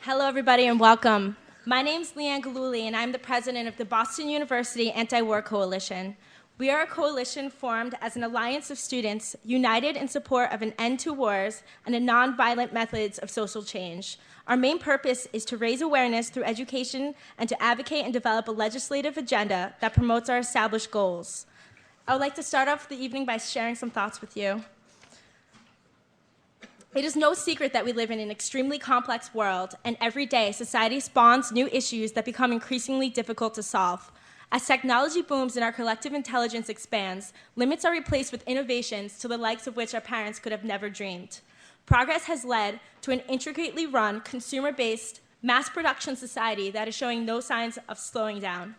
Hello, everybody, and welcome. My name's Leanne Galouli, and I'm the president of the Boston University Anti-War Coalition. We are a coalition formed as an alliance of students united in support of an end to wars and a nonviolent methods of social change. Our main purpose is to raise awareness through education and to advocate and develop a legislative agenda that promotes our established goals. I would like to start off the evening by sharing some thoughts with you. It is no secret that we live in an extremely complex world, and every day society spawns new issues that become increasingly difficult to solve. As technology booms and our collective intelligence expands, limits are replaced with innovations to the likes of which our parents could have never dreamed. Progress has led to an intricately run, consumer-based, mass production society that is showing no signs of slowing down.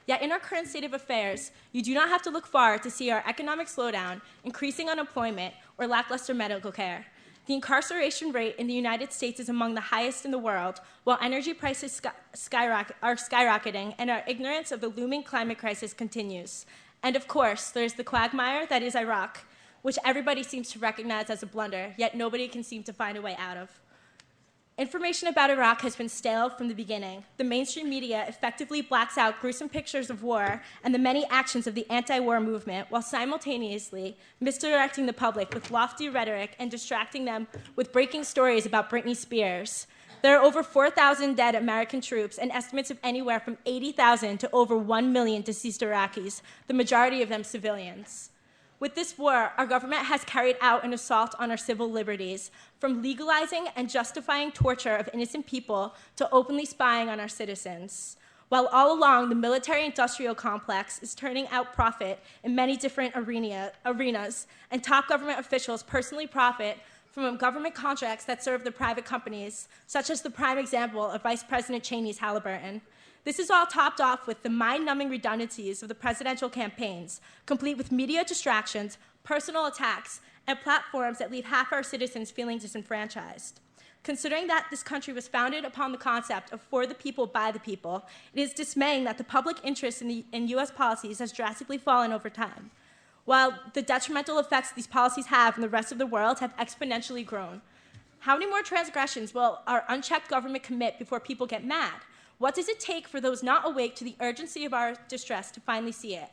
Yet in our current state of affairs, you do not have to look far to see our economic slowdown, increasing unemployment, or lackluster medical care. The incarceration rate in the United States is among the highest in the world, while energy prices are skyrocketing and our ignorance of the looming climate crisis continues. And of course, there's the quagmire that is Iraq, which everybody seems to recognize as a blunder, yet nobody can seem to find a way out of. Information about Iraq has been stale from the beginning. The mainstream media effectively blacks out gruesome pictures of war and the many actions of the anti-war movement while simultaneously misdirecting the public with lofty rhetoric and distracting them with breaking stories about Britney Spears. There are over 4,000 dead American troops and estimates of anywhere from 80,000 to over 1 million deceased Iraqis, the majority of them civilians. With this war, our government has carried out an assault on our civil liberties, from legalizing and justifying torture of innocent people to openly spying on our citizens. While all along, the military-industrial complex is turning out profit in many different arenas, and top government officials personally profit from government contracts that serve the private companies, such as the prime example of Vice President Cheney's Halliburton. This is all topped off with the mind-numbing redundancies of the presidential campaigns, complete with media distractions, personal attacks, and platforms that leave half our citizens feeling disenfranchised. Considering that this country was founded upon the concept of for the people, by the people, it is dismaying that the public interest in U.S. policies has drastically fallen over time, while the detrimental effects these policies have in the rest of the world have exponentially grown. How many more transgressions will our unchecked government commit before people get mad? What does it take for those not awake to the urgency of our distress to finally see it?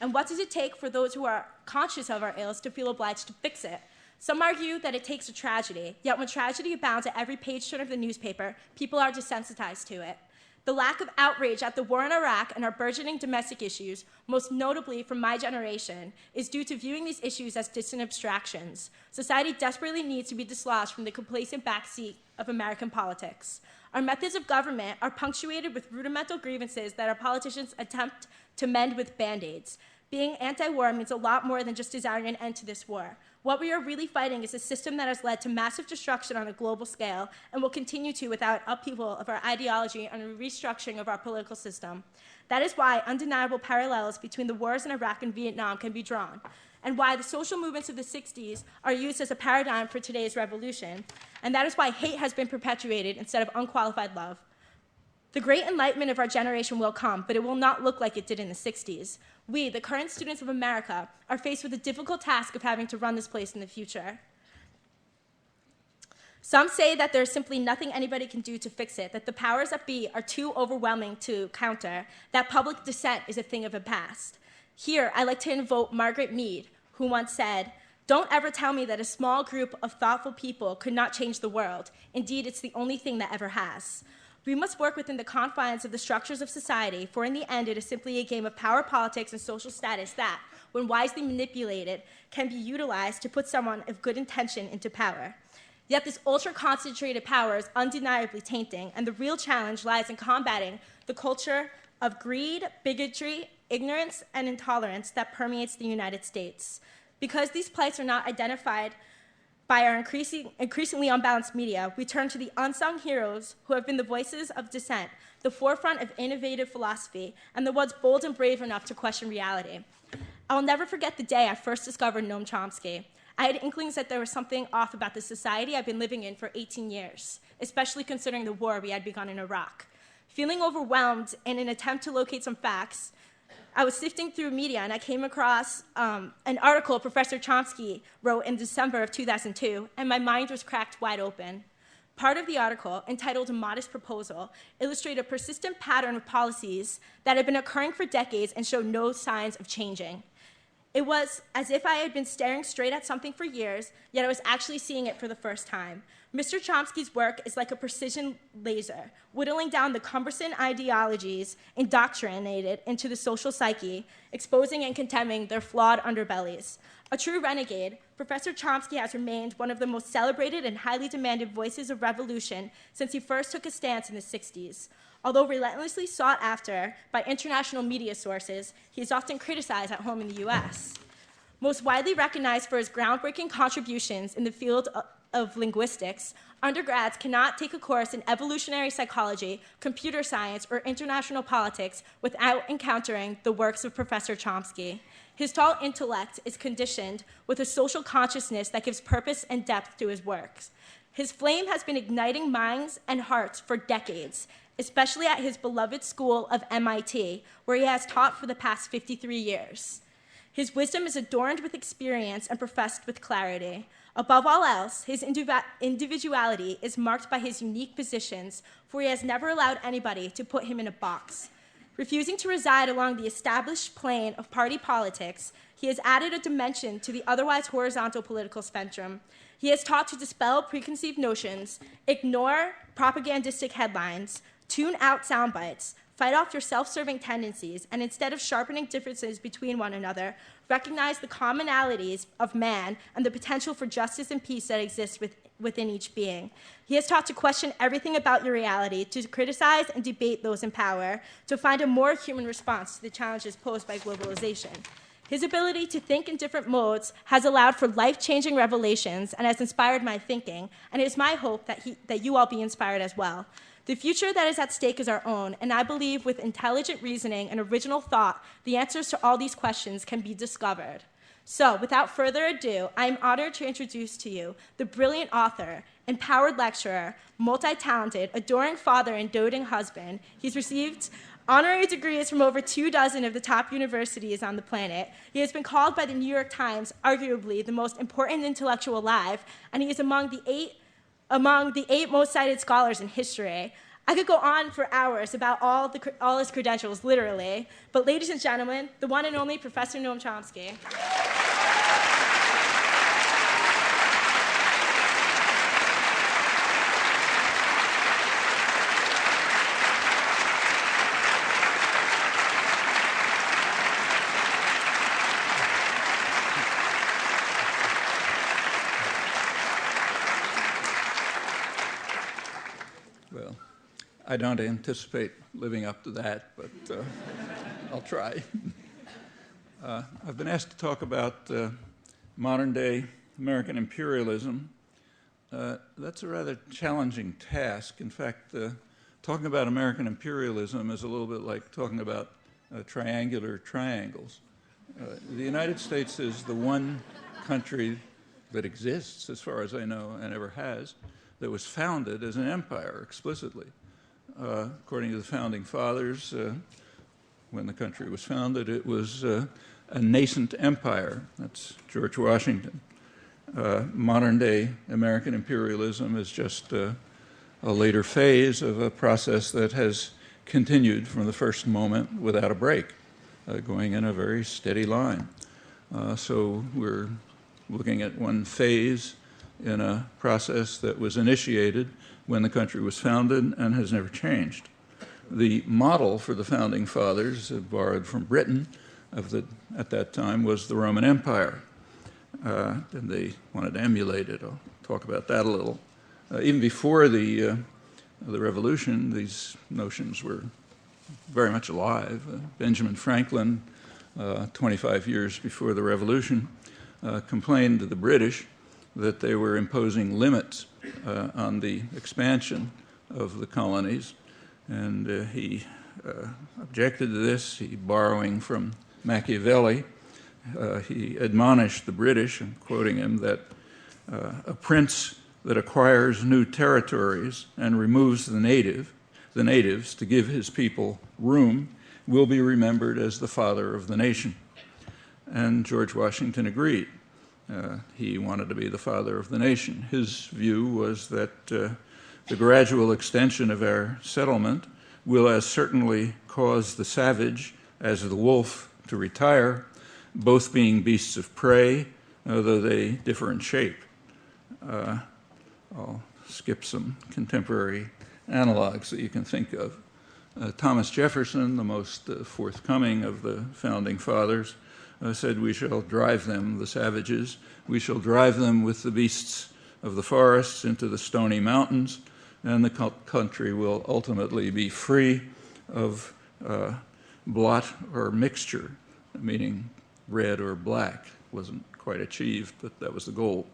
And what does it take for those who are conscious of our ills to feel obliged to fix it? Some argue that it takes a tragedy, yet when tragedy abounds at every page turn of the newspaper, people are desensitized to it. The lack of outrage at the war in Iraq and our burgeoning domestic issues, most notably from my generation, is due to viewing these issues as distant abstractions. Society desperately needs to be dislodged from the complacent backseat of American politics. Our methods of government are punctuated with rudimental grievances that our politicians attempt to mend with Band-Aids. Being anti-war means a lot more than just desiring an end to this war. What we are really fighting is a system that has led to massive destruction on a global scale and will continue to without upheaval of our ideology and a restructuring of our political system. That is why undeniable parallels between the wars in Iraq and Vietnam can be drawn, and why the social movements of the 60s are used as a paradigm for today's revolution. And that is why hate has been perpetuated instead of unqualified love. The great enlightenment of our generation will come, but it will not look like it did in the 60s. We, the current students of America, are faced with the difficult task of having to run this place in the future. Some say that there's simply nothing anybody can do to fix it, that the powers that be are too overwhelming to counter, that public dissent is a thing of the past. Here, I like to invoke Margaret Mead, who once said, "Don't ever tell me that a small group of thoughtful people could not change the world. Indeed, it's the only thing that ever has." We must work within the confines of the structures of society, for in the end, it is simply a game of power politics and social status that, when wisely manipulated, can be utilized to put someone of good intention into power. Yet this ultra-concentrated power is undeniably tainting, and the real challenge lies in combating the culture of greed, bigotry, ignorance, and intolerance that permeates the United States. Because these plights are not identified by our increasingly unbalanced media, we turn to the unsung heroes who have been the voices of dissent, the forefront of innovative philosophy, and the ones bold and brave enough to question reality. I will never forget the day I first discovered Noam Chomsky. I had inklings that there was something off about the society I've been living in for 18 years, especially considering the war we had begun in Iraq. Feeling overwhelmed in an attempt to locate some facts, I was sifting through media and I came across an article Professor Chomsky wrote in December of 2002, and my mind was cracked wide open. Part of the article, entitled A Modest Proposal, illustrated a persistent pattern of policies that had been occurring for decades and showed no signs of changing. It was as if I had been staring straight at something for years, yet I was actually seeing it for the first time. Mr. Chomsky's work is like a precision laser, whittling down the cumbersome ideologies indoctrinated into the social psyche, exposing and condemning their flawed underbellies. A true renegade, Professor Chomsky has remained one of the most celebrated and highly demanded voices of revolution since he first took a stance in the 60s. Although relentlessly sought after by international media sources, he is often criticized at home in the US. Most widely recognized for his groundbreaking contributions in the field of linguistics, undergrads cannot take a course in evolutionary psychology, computer science, or international politics without encountering the works of Professor Chomsky. His tall intellect is conditioned with a social consciousness that gives purpose and depth to his works. His flame has been igniting minds and hearts for decades, especially at his beloved school of MIT, where he has taught for the past 53 years. His wisdom is adorned with experience and professed with clarity. Above all else, his individuality is marked by his unique positions, for he has never allowed anybody to put him in a box. Refusing to reside along the established plane of party politics, he has added a dimension to the otherwise horizontal political spectrum. He has taught to dispel preconceived notions, ignore propagandistic headlines, tune out sound bites, fight off your self-serving tendencies, and instead of sharpening differences between one another, recognize the commonalities of man and the potential for justice and peace that exists within each being. He has taught to question everything about your reality, to criticize and debate those in power, to find a more human response to the challenges posed by globalization. His ability to think in different modes has allowed for life-changing revelations and has inspired my thinking, and it is my hope that you all be inspired as well. The future that is at stake is our own, and I believe with intelligent reasoning and original thought, the answers to all these questions can be discovered. So, without further ado, I am honored to introduce to you the brilliant author, empowered lecturer, multi-talented, adoring father, and doting husband. He's received honorary degrees from over 24 of the top universities on the planet. He has been called by the New York Times arguably the most important intellectual alive, and he is among the eight most cited scholars in history. I could go on for hours about all his credentials, literally, but ladies and gentlemen, the one and only Professor Noam Chomsky. Well, I don't anticipate living up to that, but I'll try. I've been asked to talk about modern-day American imperialism. That's a rather challenging task. In fact, talking about American imperialism is a little bit like talking about triangular triangles. The United States is the one country that exists, as far as I know, and ever has, that was founded as an empire explicitly. According to the founding fathers, when the country was founded, it was a nascent empire. That's George Washington. Modern-day American imperialism is just a later phase of a process that has continued from the first moment without a break, going in a very steady line. So we're looking at one phase in a process that was initiated when the country was founded and has never changed. The model for the founding fathers, borrowed from Britain at that time, was the Roman Empire. And they wanted to emulate it. I'll talk about that a little. Even before the Revolution, these notions were very much alive. Benjamin Franklin, 25 years before the Revolution, complained to the British that they were imposing limits on the expansion of the colonies, and he objected to this. He, borrowing from Machiavelli, he admonished the British, I'm quoting him, that a prince that acquires new territories and removes the natives to give his people room will be remembered as the father of the nation. And George Washington agreed. He wanted to be the father of the nation. His view was that The gradual extension of our settlement will as certainly cause the savage as the wolf to retire, both being beasts of prey, though they differ in shape. I'll skip some contemporary analogs that you can think of. Thomas Jefferson, the most forthcoming of the founding fathers, said, "We shall drive them, the savages, we shall drive them with the beasts of the forests into the stony mountains, and the country will ultimately be free of blot or mixture," meaning red or black. Wasn't quite achieved, but that was the goal.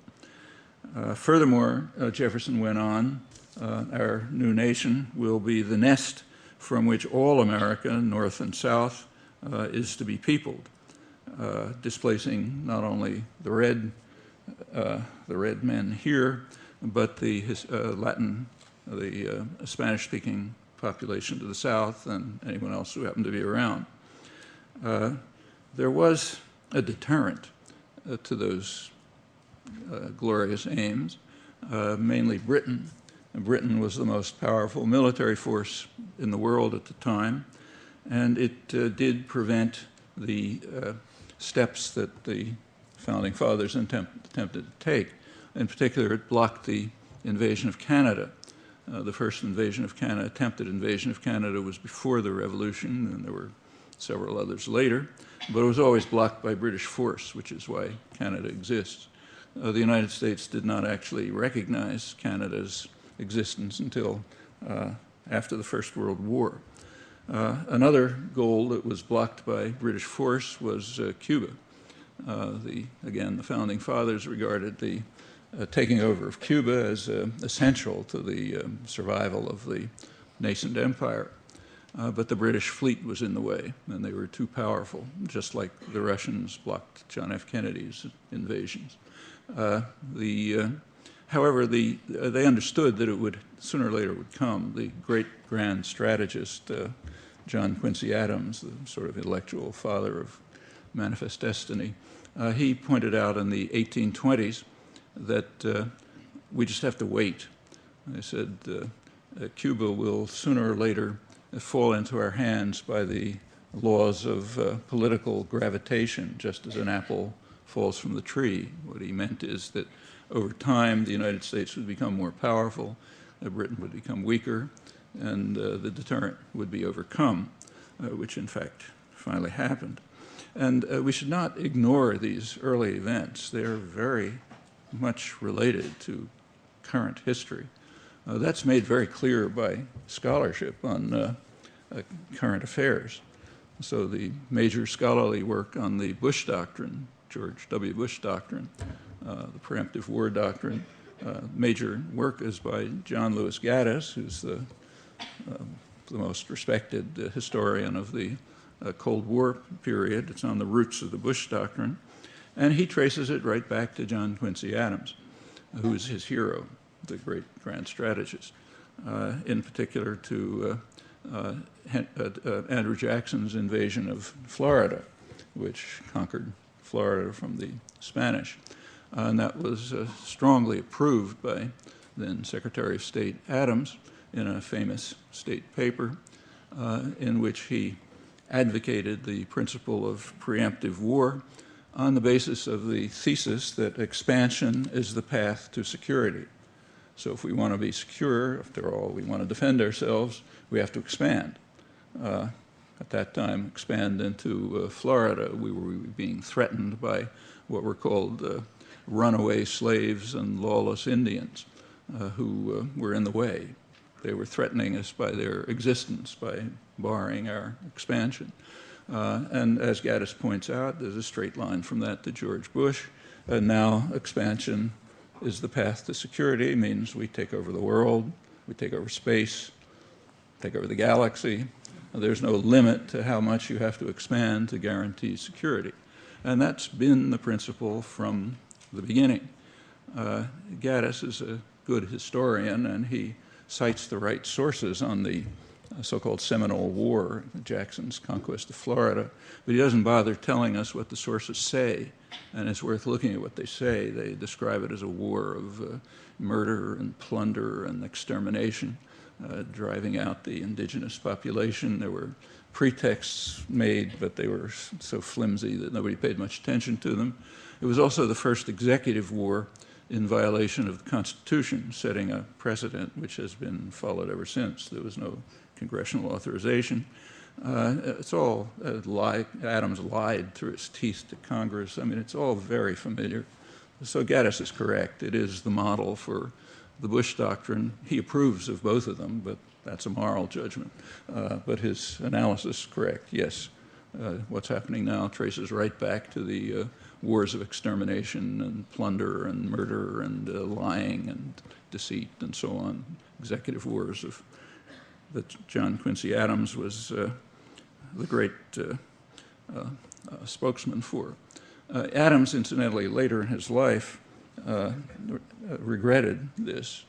Furthermore, Jefferson went on, our new nation will be the nest from which all America, North and South, is to be peopled, displacing not only the red men here, but the Spanish-speaking population to the south and anyone else who happened to be around. There was a deterrent to those glorious aims, mainly Britain. And Britain was the most powerful military force in the world at the time, and it did prevent the steps that the founding fathers attempted to take. In particular, it blocked the invasion of Canada. The first attempted invasion of Canada was before the Revolution, and there were several others later, but it was always blocked by British force, which is why Canada exists. The United States did not actually recognize Canada's existence until after the First World War. Another goal that was blocked by British force was Cuba. Again, the founding fathers regarded the taking over of Cuba as essential to the survival of the nascent empire. But the British fleet was in the way, and they were too powerful, just like the Russians blocked John F. Kennedy's invasions. However, they understood that it would, sooner or later, would come. The great grand strategist, John Quincy Adams, the sort of intellectual father of manifest destiny, he pointed out in the 1820s that we just have to wait. They said Cuba will sooner or later fall into our hands by the laws of political gravitation, just as an apple falls from the tree. What he meant is that over time, the United States would become more powerful, Britain would become weaker, and the deterrent would be overcome, which in fact finally happened. And we should not ignore these early events. They are very much related to current history. That's made very clear by scholarship on current affairs. So the major scholarly work on the Bush Doctrine, George W. Bush Doctrine, the preemptive war doctrine, major work is by John Lewis Gaddis, who's the most respected historian of the Cold War period. It's on the roots of the Bush Doctrine. And he traces it right back to John Quincy Adams, who is his hero, the great grand strategist, in particular to Andrew Jackson's invasion of Florida, which conquered Florida from the Spanish. And that was strongly approved by then Secretary of State Adams in a famous state paper in which he advocated the principle of preemptive war on the basis of the thesis that expansion is the path to security. So if we want to be secure, after all, we want to defend ourselves, we have to expand. At that time, expand into Florida. We were being threatened by what were called runaway slaves and lawless Indians who were in the way. They were threatening us by their existence, by barring our expansion. And as Gaddis points out, there's a straight line from that to George Bush. Now expansion is the path to security. It means we take over the world, we take over space, take over the galaxy. There's no limit to how much you have to expand to guarantee security. And that's been the principle from the beginning. Gaddis is a good historian, and he cites the right sources on the so-called Seminole War, Jackson's conquest of Florida, but he doesn't bother telling us what the sources say, and it's worth looking at what they say. They describe it as a war of murder and plunder and extermination, driving out the indigenous population. There were pretexts made, but they were so flimsy that nobody paid much attention to them. It was also the first executive war in violation of the Constitution, setting a precedent which has been followed ever since. There was no congressional authorization. It's all Adams lied through his teeth to Congress. I mean, it's all very familiar. So Gaddis is correct. It is the model for the Bush doctrine. He approves of both of them, but that's a moral judgment. But his analysis is correct, yes. What's happening now traces right back to the wars of extermination and plunder and murder and lying and deceit and so on, executive wars that John Quincy Adams was the great spokesman for. Adams, incidentally, later in his life, regretted this.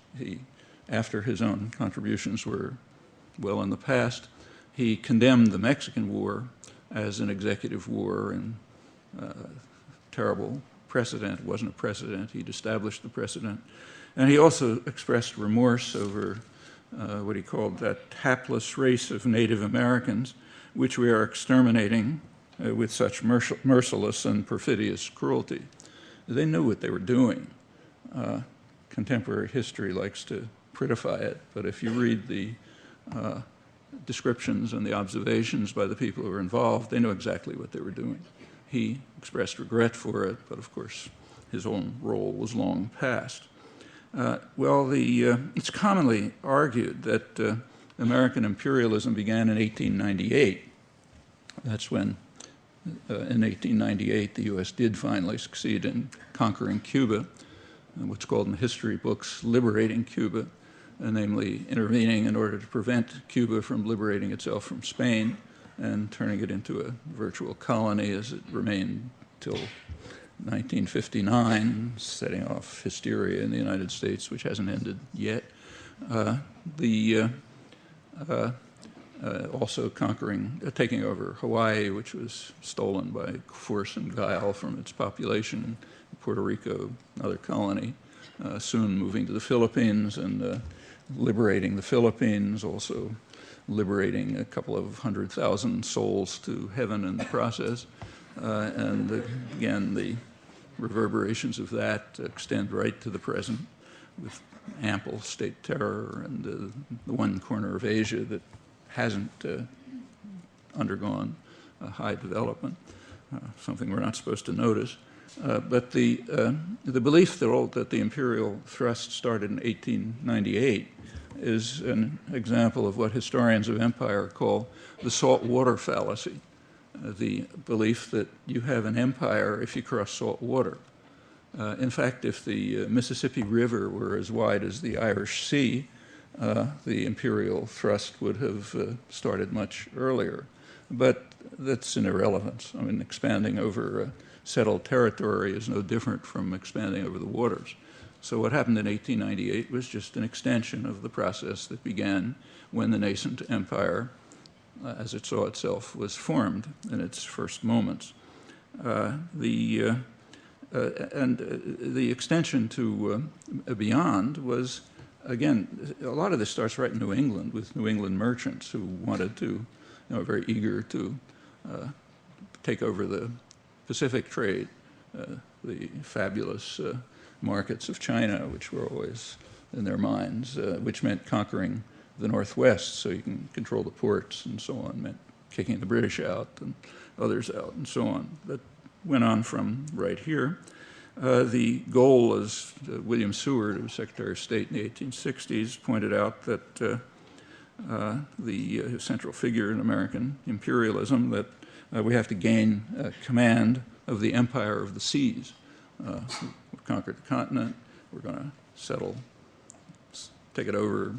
After his own contributions were well in the past, he condemned the Mexican War as an executive war and terrible precedent. It wasn't a precedent. He'd established the precedent. And he also expressed remorse over what he called that hapless race of Native Americans, which we are exterminating with such merciless and perfidious cruelty. They knew what they were doing. Contemporary history likes to prettify it, but if you read the descriptions and the observations by the people who were involved, they knew exactly what they were doing. He expressed regret for it, but of course his own role was long past. It's commonly argued that American imperialism began in 1898. That's when, in 1898, the U.S. did finally succeed in conquering Cuba, what's called in the history books liberating Cuba, namely intervening in order to prevent Cuba from liberating itself from Spain and turning it into a virtual colony as it remained till 1959, setting off hysteria in the United States, which hasn't ended yet. Also taking over Hawaii, which was stolen by force and guile from its population, Puerto Rico, another colony, soon moving to the Philippines and liberating the Philippines, also liberating a couple of 100,000 souls to heaven in the process. Again, the reverberations of that extend right to the present with ample state terror and the one corner of Asia that hasn't undergone a high development, something we're not supposed to notice. But the belief that the imperial thrust started in 1898 is an example of what historians of empire call the salt water fallacy, the belief that you have an empire if you cross salt water. In fact, if the Mississippi River were as wide as the Irish Sea, the imperial thrust would have started much earlier. But that's an irrelevance. I mean, expanding over settled territory is no different from expanding over the waters. So what happened in 1898 was just an extension of the process that began when the nascent empire, as it saw itself, was formed in its first moments. The extension to beyond was, again, a lot of this starts right in New England with New England merchants who wanted to, very eager to take over the Pacific trade, the fabulous markets of China, which were always in their minds, which meant conquering the Northwest so you can control the ports and so on, meant kicking the British out and others out and so on. That went on from right here. The goal, as William Seward, who was Secretary of State in the 1860s, pointed out that the central figure in American imperialism, that we have to gain command of the empire of the seas. We've conquered the continent, we're going to settle, take it over.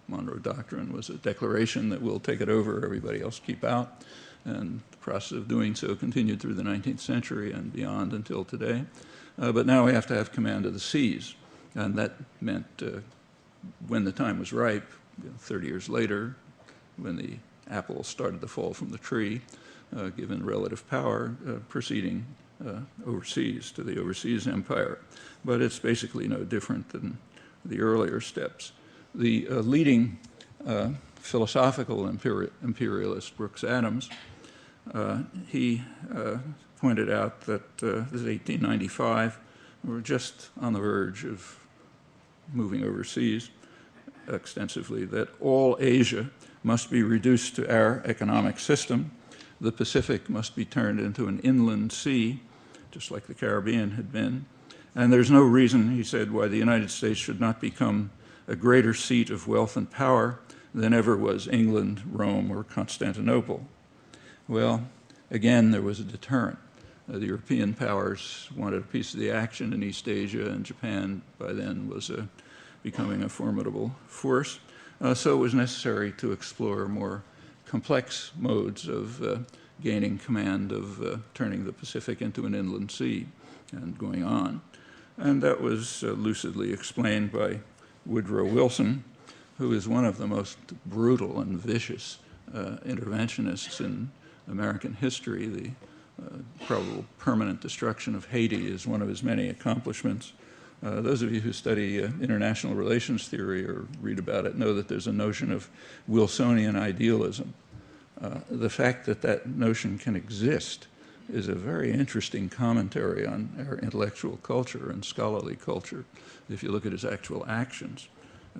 Monroe Doctrine was a declaration that we'll take it over, everybody else keep out. And the process of doing so continued through the 19th century and beyond until today. But now we have to have command of the seas. And that meant when the time was ripe, 30 years later, when the apple started to fall from the tree, given relative power proceeding overseas to the overseas empire. But it's basically no different than the earlier steps. The leading philosophical imperialist, Brooks Adams, he pointed out that this is 1895, we're just on the verge of moving overseas extensively, that all Asia must be reduced to our economic system. The Pacific must be turned into an inland sea, just like the Caribbean had been. And there's no reason, he said, why the United States should not become a greater seat of wealth and power than ever was England, Rome, or Constantinople. Well, again, there was a deterrent. The European powers wanted a piece of the action in East Asia, and Japan by then was becoming a formidable force. So it was necessary to explore more complex modes of gaining command of turning the Pacific into an inland sea and going on. And that was lucidly explained by Woodrow Wilson, who is one of the most brutal and vicious interventionists in American history. The probable permanent destruction of Haiti is one of his many accomplishments. Those of you who study international relations theory or read about it know that there's a notion of Wilsonian idealism. The fact that that notion can exist is a very interesting commentary on our intellectual culture and scholarly culture. If you look at his actual actions,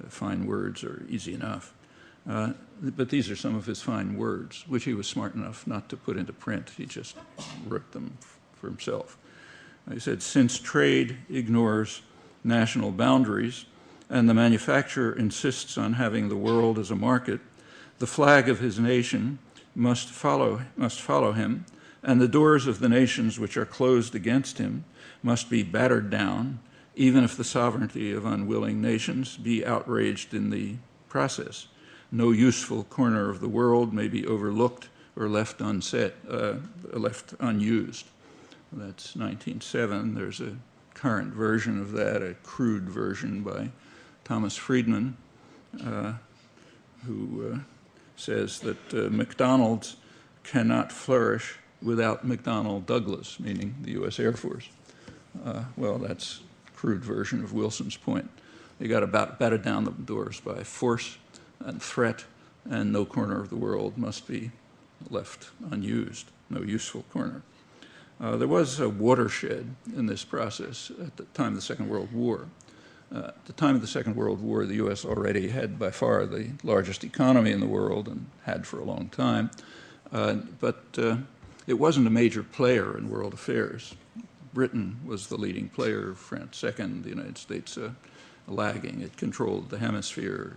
fine words are easy enough. But these are some of his fine words, which he was smart enough not to put into print. He just wrote them for himself. He said, since trade ignores national boundaries and the manufacturer insists on having the world as a market, the flag of his nation must follow him, and the doors of the nations which are closed against him must be battered down, even if the sovereignty of unwilling nations be outraged in the process. No useful corner of the world may be overlooked or left unused. That's 1907. There's a current version of that, a crude version by Thomas Friedman, who says that McDonald's cannot flourish without McDonnell Douglas, meaning the U.S. Air Force. Well, that's a crude version of Wilson's point. You got to batter down the doors by force and threat, and no corner of the world must be left unused, no useful corner. There was a watershed in this process at the time of the Second World War. At the time of the Second World War, the U.S. already had by far the largest economy in the world and had for a long time, but it wasn't a major player in world affairs. Britain was the leading player, France second, the United States lagging. It controlled the hemisphere,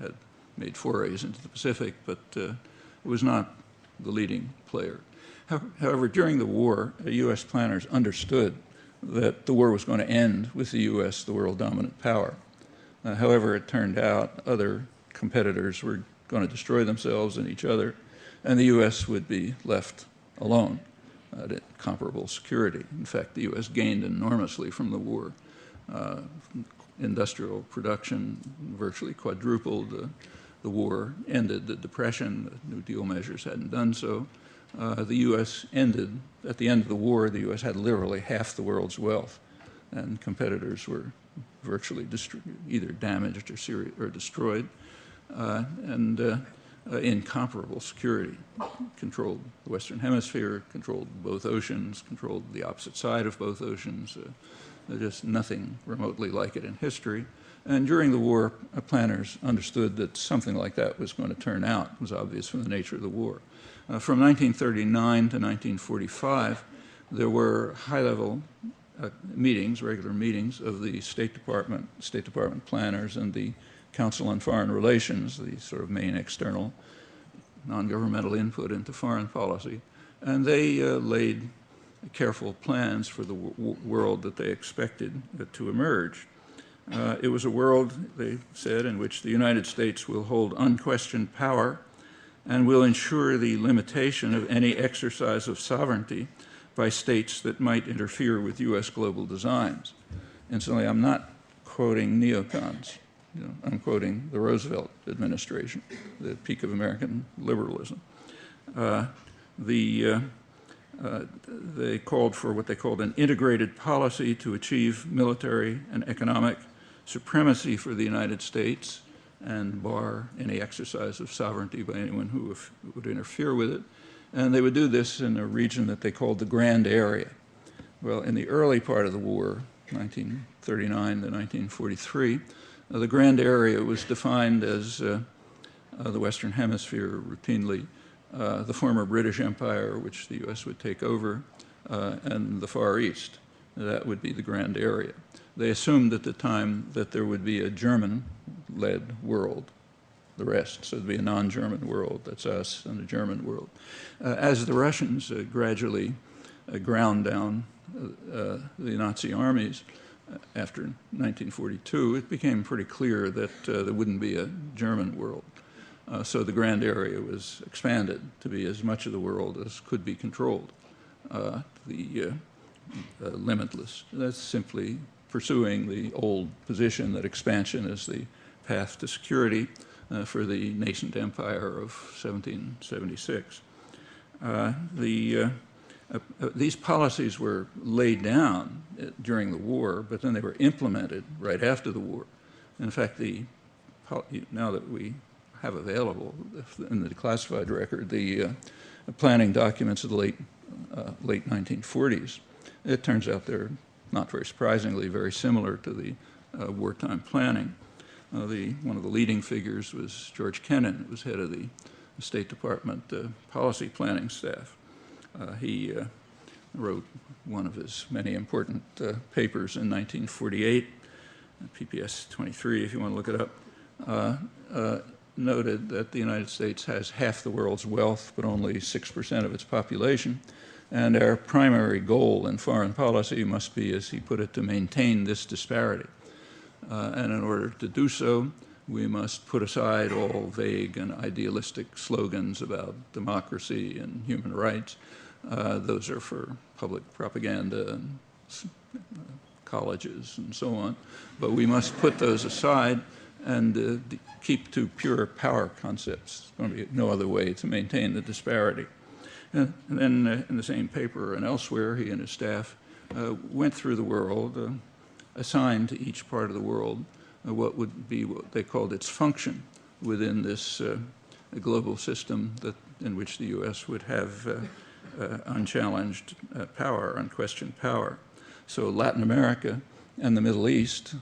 had made forays into the Pacific, but it was not the leading player. However, during the war, U.S. planners understood that the war was going to end with the U.S., the world dominant power. However, it turned out other competitors were going to destroy themselves and each other, and the U.S. would be left alone at comparable security. In fact, the U.S. gained enormously from the war. Industrial production virtually quadrupled. The war ended the Depression. The New Deal measures hadn't done so. The U.S. ended, at the end of the war, the U.S. had literally half the world's wealth, and competitors were virtually either damaged or destroyed, and incomparable security. Controlled the Western Hemisphere, controlled both oceans, controlled the opposite side of both oceans. Just nothing remotely like it in history. And during the war, planners understood that something like that was going to turn out. It was obvious from the nature of the war. From 1939 to 1945, there were high-level meetings, regular meetings, of the State Department planners and the Council on Foreign Relations, the sort of main external non-governmental input into foreign policy. And they laid careful plans for the world that they expected to emerge. It was a world, they said, in which the United States will hold unquestioned power and will ensure the limitation of any exercise of sovereignty by states that might interfere with U.S. global designs. Incidentally, I'm not quoting neocons. I'm quoting the Roosevelt administration, the peak of American liberalism. They called for what they called an integrated policy to achieve military and economic supremacy for the United States and bar any exercise of sovereignty by anyone who would interfere with it. And they would do this in a region that they called the Grand Area. Well, in the early part of the war, 1939 to 1943, the Grand Area was defined as the Western Hemisphere routinely, the former British Empire, which the U.S. would take over, and the Far East. That would be the Grand Area. They assumed at the time that there would be a German-led world, the rest. So there'd be a non-German world, that's us, and a German world. As the Russians gradually ground down the Nazi armies after 1942, it became pretty clear that there wouldn't be a German world. So the Grand Area was expanded to be as much of the world as could be controlled, limitless. That's simply pursuing the old position that expansion is the path to security for the nascent empire of 1776. These policies were laid down during the war, but then they were implemented right after the war. In fact, now that we have available in the declassified record the planning documents of the late 1940s, it turns out they're not very surprisingly very similar to the wartime planning. One of the leading figures was George Kennan, who was head of the State Department policy planning staff. He wrote one of his many important papers in 1948, PPS 23 if you want to look it up, noted that the United States has half the world's wealth but only 6% of its population, and our primary goal in foreign policy must be, as he put it, to maintain this disparity. And in order to do so, we must put aside all vague and idealistic slogans about democracy and human rights. Those are for public propaganda and colleges and so on. But we must put those aside and keep to pure power concepts. There's going to be no other way to maintain the disparity. And then in the same paper and elsewhere, he and his staff went through the world, assigned to each part of the world what would be what they called its function within this global system in which the U.S. would have unchallenged power, unquestioned power. So Latin America and the Middle East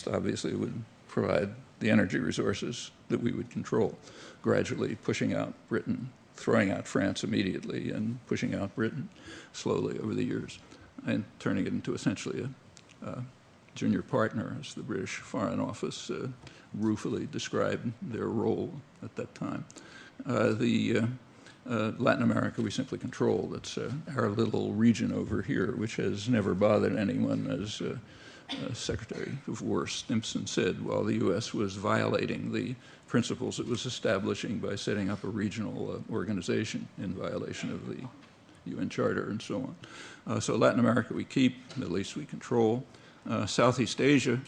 obviously would provide the energy resources that we would control, gradually pushing out Britain, throwing out France immediately, and pushing out Britain slowly over the years, and turning it into essentially a junior partner, as the British Foreign Office ruefully described their role at that time. Latin America we simply control. That's our little region over here, which has never bothered anyone, as Secretary of War Stimson said, while the U.S. was violating the principles it was establishing by setting up a regional organization in violation of the UN Charter and so on. So Latin America we keep, Middle East we control. Southeast Asia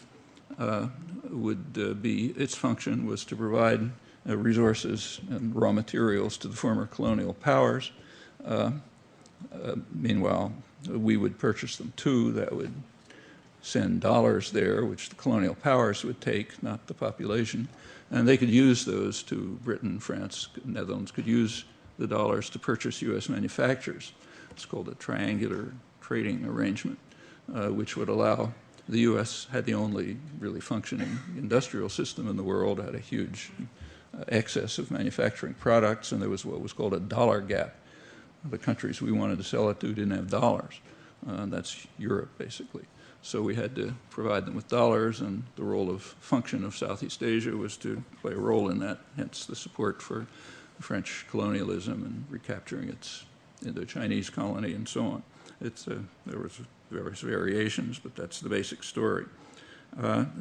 would be, its function was to provide resources and raw materials to the former colonial powers. Meanwhile, we would purchase them too. That would send dollars there, which the colonial powers would take, not the population. And they could use those to, Britain, France, Netherlands could use the dollars to purchase U.S. manufacturers. It's called a triangular trading arrangement, which would allow the U.S. had the only really functioning industrial system in the world, had a huge excess of manufacturing products, and there was what was called a dollar gap. The countries we wanted to sell it to didn't have dollars. That's Europe, basically. So we had to provide them with dollars, and the role of function of Southeast Asia was to play a role in that, hence the support for French colonialism and recapturing its Indo-Chinese colony and so on. There was various variations, but that's the basic story. And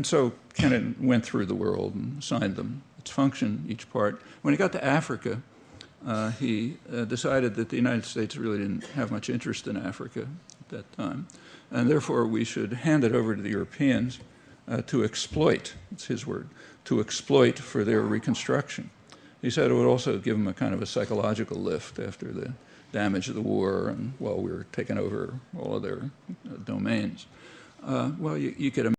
so Kennan went through the world and assigned them its function, each part. When he got to Africa, he decided that the United States really didn't have much interest in Africa at that time. and therefore we should hand it over to the Europeans to exploit, it's his word, to exploit for their reconstruction. He said it would also give them a kind of a psychological lift after the damage of the war and while we were taking over all of their domains. Well, you could imagine